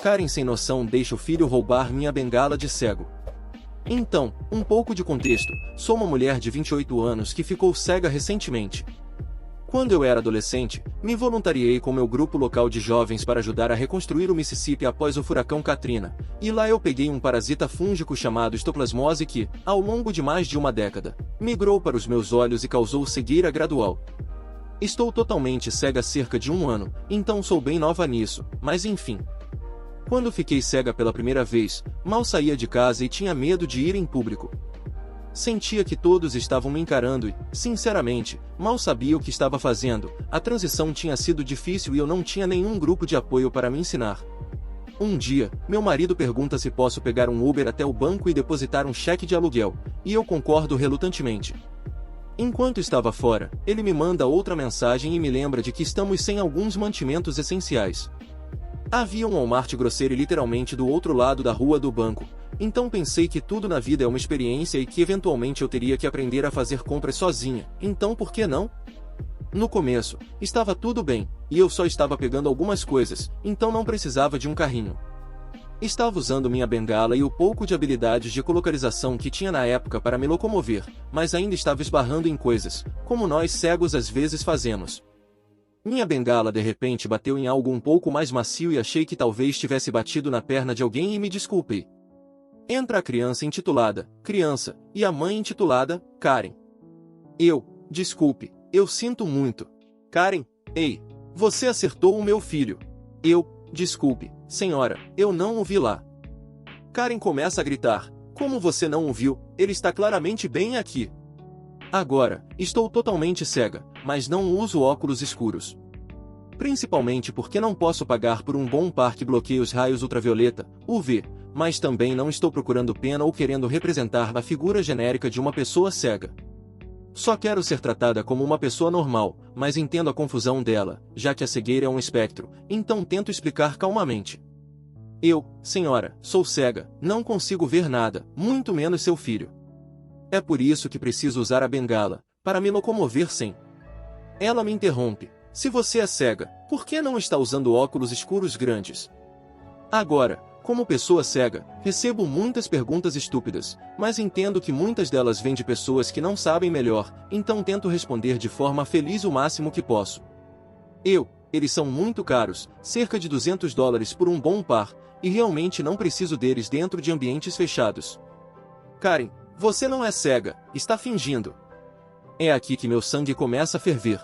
Karen sem noção deixa o filho roubar minha bengala de cego. Então, um pouco de contexto, sou uma mulher de 28 anos que ficou cega recentemente. Quando eu era adolescente, me voluntariei com meu grupo local de jovens para ajudar a reconstruir o Mississippi após o furacão Katrina, e lá eu peguei um parasita fúngico chamado histoplasmose que, ao longo de mais de uma década, migrou para os meus olhos e causou cegueira gradual. Estou totalmente cega há cerca de um ano, então sou bem nova nisso, mas enfim. Quando fiquei cega pela primeira vez, mal saía de casa e tinha medo de ir em público. Sentia que todos estavam me encarando e, sinceramente, mal sabia o que estava fazendo. A transição tinha sido difícil e eu não tinha nenhum grupo de apoio para me ensinar. Um dia, meu marido pergunta se posso pegar um Uber até o banco e depositar um cheque de aluguel, e eu concordo relutantemente. Enquanto estava fora, ele me manda outra mensagem e me lembra de que estamos sem alguns mantimentos essenciais. Havia um Walmart grosseiro literalmente do outro lado da rua do banco, então pensei que tudo na vida é uma experiência e que eventualmente eu teria que aprender a fazer compras sozinha, então por que não? No começo, estava tudo bem, e eu só estava pegando algumas coisas, então não precisava de um carrinho. Estava usando minha bengala e o pouco de habilidades de colocalização que tinha na época para me locomover, mas ainda estava esbarrando em coisas, como nós cegos às vezes fazemos. Minha bengala de repente bateu em algo um pouco mais macio e achei que talvez tivesse batido na perna de alguém e me desculpei. Entra a criança intitulada, criança, e a mãe intitulada, Karen. Desculpe, eu sinto muito. Karen, ei, você acertou o meu filho. Desculpe, senhora, eu não o vi lá. Karen começa a gritar, como você não o viu, ele está claramente bem aqui. Agora, estou totalmente cega, mas não uso óculos escuros. Principalmente porque não posso pagar por um bom par que bloqueie os raios ultravioleta, UV, mas também não estou procurando pena ou querendo representar a figura genérica de uma pessoa cega. Só quero ser tratada como uma pessoa normal, mas entendo a confusão dela, já que a cegueira é um espectro, então tento explicar calmamente. Senhora, sou cega, não consigo ver nada, muito menos seu filho. É por isso que preciso usar a bengala, para me locomover sem. Ela me interrompe. Se você é cega, por que não está usando óculos escuros grandes? Agora, como pessoa cega, recebo muitas perguntas estúpidas, mas entendo que muitas delas vêm de pessoas que não sabem melhor, então tento responder de forma feliz o máximo que posso. Eles são muito caros, cerca de $200 por um bom par, e realmente não preciso deles dentro de ambientes fechados. Karen, você não é cega, está fingindo. É aqui que meu sangue começa a ferver.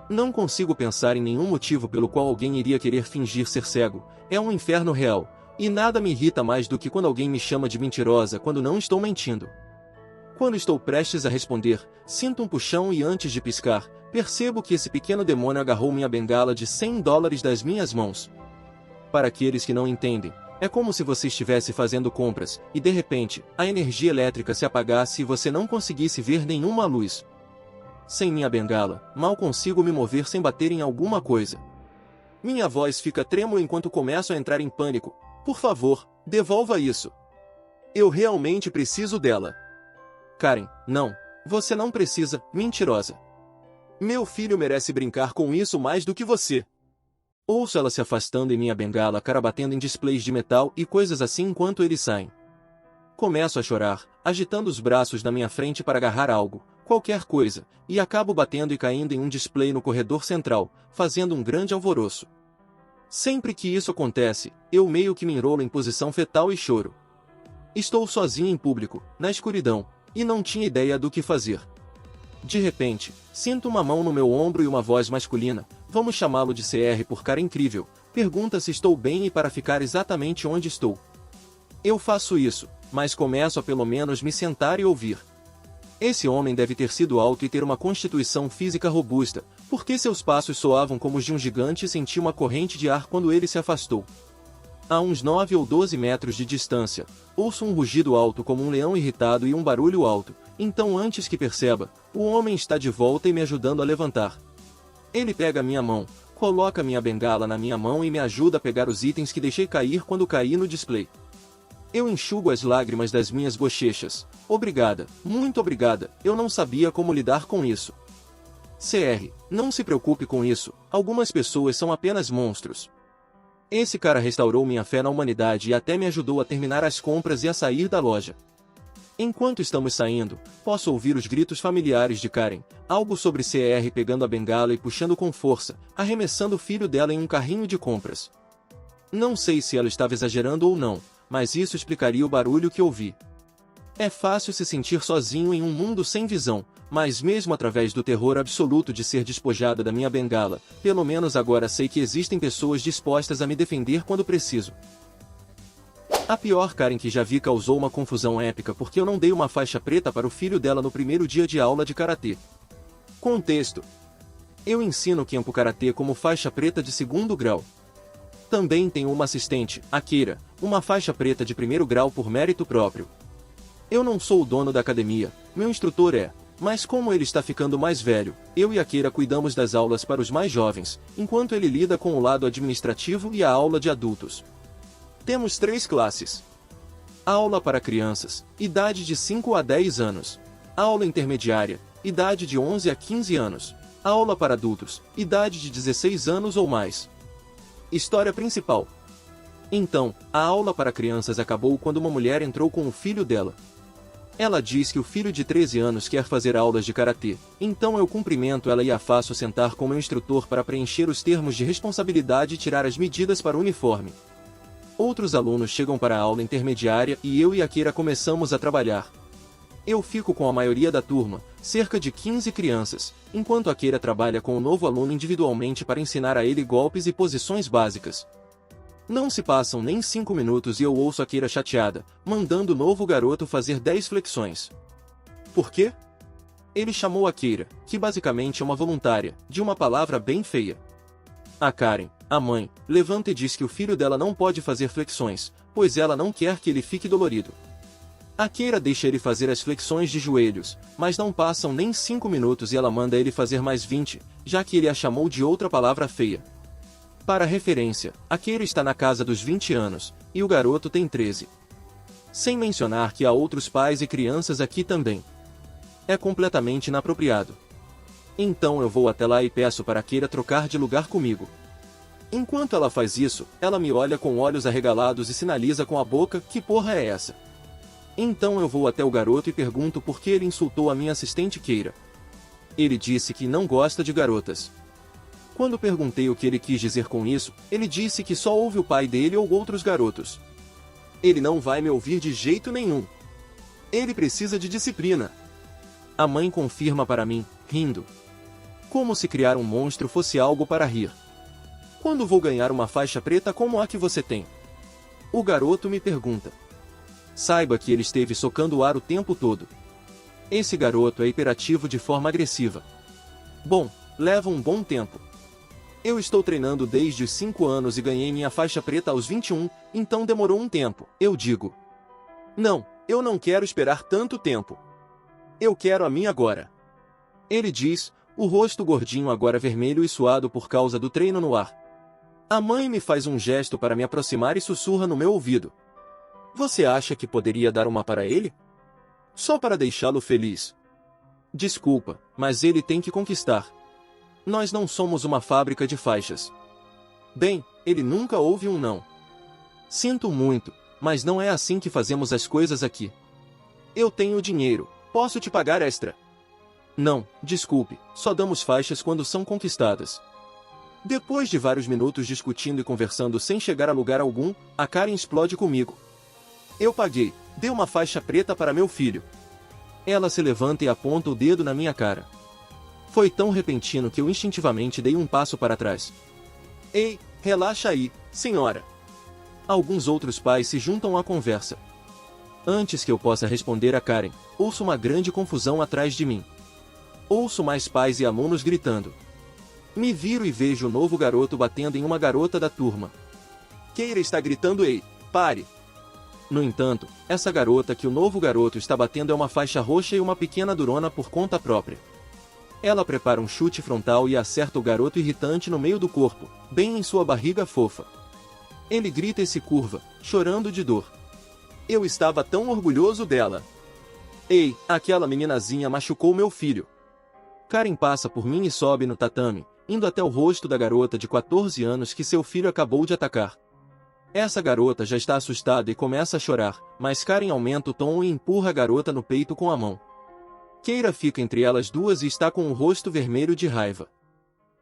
Não consigo pensar em nenhum motivo pelo qual alguém iria querer fingir ser cego, é um inferno real, e nada me irrita mais do que quando alguém me chama de mentirosa quando não estou mentindo. Quando estou prestes a responder, sinto um puxão e antes de piscar, percebo que esse pequeno demônio agarrou minha bengala de $100 das minhas mãos. Para aqueles que não entendem, é como se você estivesse fazendo compras, e de repente, a energia elétrica se apagasse e você não conseguisse ver nenhuma luz. Sem minha bengala, mal consigo me mover sem bater em alguma coisa. Minha voz fica trêmula enquanto começo a entrar em pânico. Por favor, devolva isso. Eu realmente preciso dela. Karen, não, você não precisa, mentirosa. Meu filho merece brincar com isso mais do que você. Ouço ela se afastando e minha bengala cara batendo em displays de metal e coisas assim enquanto eles saem. Começo a chorar, agitando os braços na minha frente para agarrar algo, qualquer coisa, e acabo batendo e caindo em um display no corredor central, fazendo um grande alvoroço. Sempre que isso acontece, eu meio que me enrolo em posição fetal e choro. Estou sozinho em público, na escuridão, e não tinha ideia do que fazer. De repente, sinto uma mão no meu ombro e uma voz masculina, vamos chamá-lo de CR por cara incrível, pergunta se estou bem e para ficar exatamente onde estou. Eu faço isso, mas começo a pelo menos me sentar e ouvir. Esse homem deve ter sido alto e ter uma constituição física robusta, porque seus passos soavam como os de um gigante e senti uma corrente de ar quando ele se afastou. A uns 9 ou 12 metros de distância, ouço um rugido alto como um leão irritado e um barulho alto, então antes que perceba, o homem está de volta e me ajudando a levantar. Ele pega minha mão, coloca minha bengala na minha mão e me ajuda a pegar os itens que deixei cair quando caí no display. Eu enxugo as lágrimas das minhas bochechas. Obrigada, muito obrigada, eu não sabia como lidar com isso. CR, não se preocupe com isso, algumas pessoas são apenas monstros. Esse cara restaurou minha fé na humanidade e até me ajudou a terminar as compras e a sair da loja. Enquanto estamos saindo, posso ouvir os gritos familiares de Karen, algo sobre CR pegando a bengala e puxando com força, arremessando o filho dela em um carrinho de compras. Não sei se ela estava exagerando ou não, mas isso explicaria o barulho que ouvi. É fácil se sentir sozinho em um mundo sem visão, mas mesmo através do terror absoluto de ser despojada da minha bengala, pelo menos agora sei que existem pessoas dispostas a me defender quando preciso. A pior Karen que já vi causou uma confusão épica porque eu não dei uma faixa preta para o filho dela no primeiro dia de aula de karatê. Contexto: eu ensino Kenpo Karatê como faixa preta de 2º grau. Também tenho uma assistente, Akira, uma faixa preta de 1º grau por mérito próprio. Eu não sou o dono da academia, meu instrutor é, mas como ele está ficando mais velho, eu e Akira cuidamos das aulas para os mais jovens, enquanto ele lida com o lado administrativo e a aula de adultos. Temos 3 classes. Aula para crianças, idade de 5 a 10 anos. Aula intermediária, idade de 11 a 15 anos. Aula para adultos, idade de 16 anos ou mais. História principal. Então, a aula para crianças acabou quando uma mulher entrou com o filho dela. Ela diz que o filho de 13 anos quer fazer aulas de karatê, então eu cumprimento ela e a faço sentar com meu instrutor para preencher os termos de responsabilidade e tirar as medidas para o uniforme. Outros alunos chegam para a aula intermediária e eu e Akira começamos a trabalhar. Eu fico com a maioria da turma, cerca de 15 crianças, enquanto Akira trabalha com o novo aluno individualmente para ensinar a ele golpes e posições básicas. Não se passam nem 5 minutos e eu ouço Akira chateada, mandando o novo garoto fazer 10 flexões. Por quê? Ele chamou Akira, que basicamente é uma voluntária, de uma palavra bem feia. A Karen, a mãe, levanta e diz que o filho dela não pode fazer flexões, pois ela não quer que ele fique dolorido. Akira deixa ele fazer as flexões de joelhos, mas não passam nem 5 minutos e ela manda ele fazer mais 20, já que ele a chamou de outra palavra feia. Para referência, Akira está na casa dos 20 anos, e o garoto tem 13. Sem mencionar que há outros pais e crianças aqui também. É completamente inapropriado. Então eu vou até lá e peço para Akira trocar de lugar comigo. Enquanto ela faz isso, ela me olha com olhos arregalados e sinaliza com a boca: que porra é essa? Então eu vou até o garoto e pergunto por que ele insultou a minha assistente Keira. Ele disse que não gosta de garotas. Quando perguntei o que ele quis dizer com isso, ele disse que só ouve o pai dele ou outros garotos. Ele não vai me ouvir de jeito nenhum. Ele precisa de disciplina. A mãe confirma para mim, rindo. Como se criar um monstro fosse algo para rir. Quando vou ganhar uma faixa preta como a que você tem? O garoto me pergunta. Saiba que ele esteve socando o ar o tempo todo. Esse garoto é hiperativo de forma agressiva. Bom, leva um bom tempo. Eu estou treinando desde os 5 anos e ganhei minha faixa preta aos 21, então demorou um tempo, eu digo. Não, eu não quero esperar tanto tempo. Eu quero a minha agora. Ele diz, o rosto gordinho agora vermelho e suado por causa do treino no ar. A mãe me faz um gesto para me aproximar e sussurra no meu ouvido. Você acha que poderia dar uma para ele? Só para deixá-lo feliz. Desculpa, mas ele tem que conquistar. Nós não somos uma fábrica de faixas. Bem, ele nunca ouve um não. Sinto muito, mas não é assim que fazemos as coisas aqui. Eu tenho dinheiro, posso te pagar extra. Não, desculpe, só damos faixas quando são conquistadas. Depois de vários minutos discutindo e conversando sem chegar a lugar algum, a Karen explode comigo. Eu paguei, dê uma faixa preta para meu filho. Ela se levanta e aponta o dedo na minha cara. Foi tão repentino que eu instintivamente dei um passo para trás. Ei, relaxa aí, senhora. Alguns outros pais se juntam à conversa. Antes que eu possa responder a Karen, ouço uma grande confusão atrás de mim. Ouço mais pais e alunos gritando. Me viro e vejo o novo garoto batendo em uma garota da turma. Keira está gritando: ei, pare! No entanto, essa garota que o novo garoto está batendo é uma faixa roxa e uma pequena durona por conta própria. Ela prepara um chute frontal e acerta o garoto irritante no meio do corpo, bem em sua barriga fofa. Ele grita e se curva, chorando de dor. Eu estava tão orgulhoso dela. Ei, aquela meninazinha machucou meu filho. Karen passa por mim e sobe no tatame, indo até o rosto da garota de 14 anos que seu filho acabou de atacar. Essa garota já está assustada e começa a chorar, mas Karen aumenta o tom e empurra a garota no peito com a mão. Keira fica entre elas duas e está com o rosto vermelho de raiva.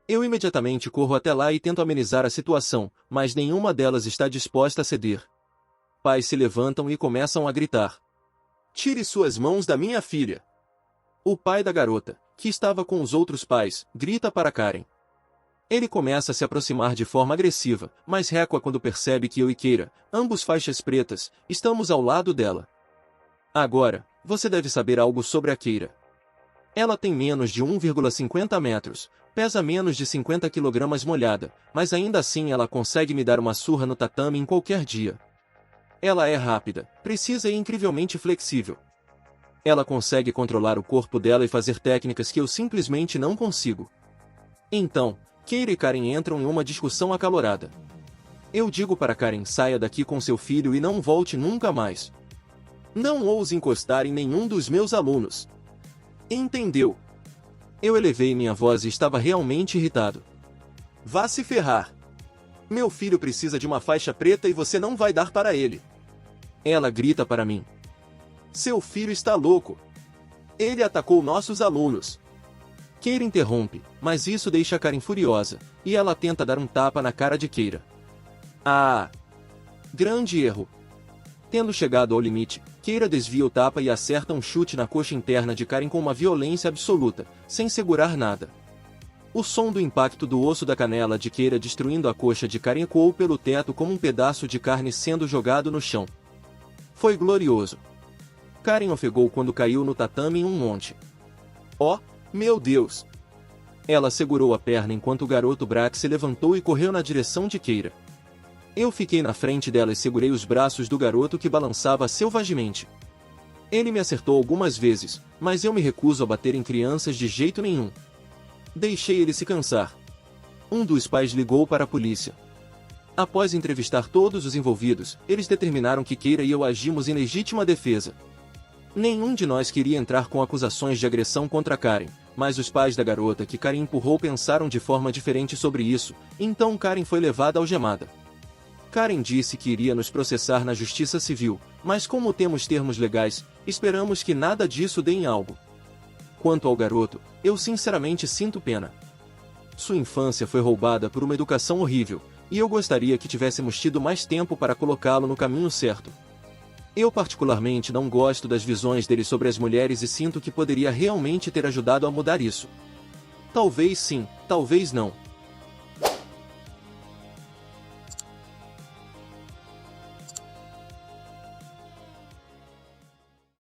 Eu imediatamente corro até lá e tento amenizar a situação, mas nenhuma delas está disposta a ceder. Pais se levantam e começam a gritar. Tire suas mãos da minha filha! O pai da garota, que estava com os outros pais, grita para Karen. Ele começa a se aproximar de forma agressiva, mas recua quando percebe que eu e Keira, ambos faixas pretas, estamos ao lado dela. Agora, você deve saber algo sobre a Keira. Ela tem menos de 1,50 metros, pesa menos de 50 kg molhada, mas ainda assim ela consegue me dar uma surra no tatame em qualquer dia. Ela é rápida, precisa e incrivelmente flexível. Ela consegue controlar o corpo dela e fazer técnicas que eu simplesmente não consigo. Então, Keira e Karen entram em uma discussão acalorada. Eu digo para Karen: saia daqui com seu filho e não volte nunca mais. Não ouse encostar em nenhum dos meus alunos. Entendeu? Eu elevei minha voz e estava realmente irritado. Vá se ferrar. Meu filho precisa de uma faixa preta e você não vai dar para ele. Ela grita para mim. Seu filho está louco. Ele atacou nossos alunos. Keira interrompe, mas isso deixa Karen furiosa, e ela tenta dar um tapa na cara de Keira. Ah! Grande erro! Tendo chegado ao limite, Keira desvia o tapa e acerta um chute na coxa interna de Karen com uma violência absoluta, sem segurar nada. O som do impacto do osso da canela de Keira destruindo a coxa de Karen ecoou pelo teto como um pedaço de carne sendo jogado no chão. Foi glorioso. Karen ofegou quando caiu no tatame em um monte. Oh, meu Deus! Ela segurou a perna enquanto o garoto Brax se levantou e correu na direção de Keira. Eu fiquei na frente dela e segurei os braços do garoto que balançava selvagemente. Ele me acertou algumas vezes, mas eu me recuso a bater em crianças de jeito nenhum. Deixei ele se cansar. Um dos pais ligou para a polícia. Após entrevistar todos os envolvidos, eles determinaram que Keira e eu agimos em legítima defesa. Nenhum de nós queria entrar com acusações de agressão contra Karen, mas os pais da garota que Karen empurrou pensaram de forma diferente sobre isso, então Karen foi levada algemada. Karen disse que iria nos processar na justiça civil, mas como temos termos legais, esperamos que nada disso dê em algo. Quanto ao garoto, eu sinceramente sinto pena. Sua infância foi roubada por uma educação horrível, e eu gostaria que tivéssemos tido mais tempo para colocá-lo no caminho certo. Eu particularmente não gosto das visões dele sobre as mulheres e sinto que poderia realmente ter ajudado a mudar isso. Talvez sim, talvez não.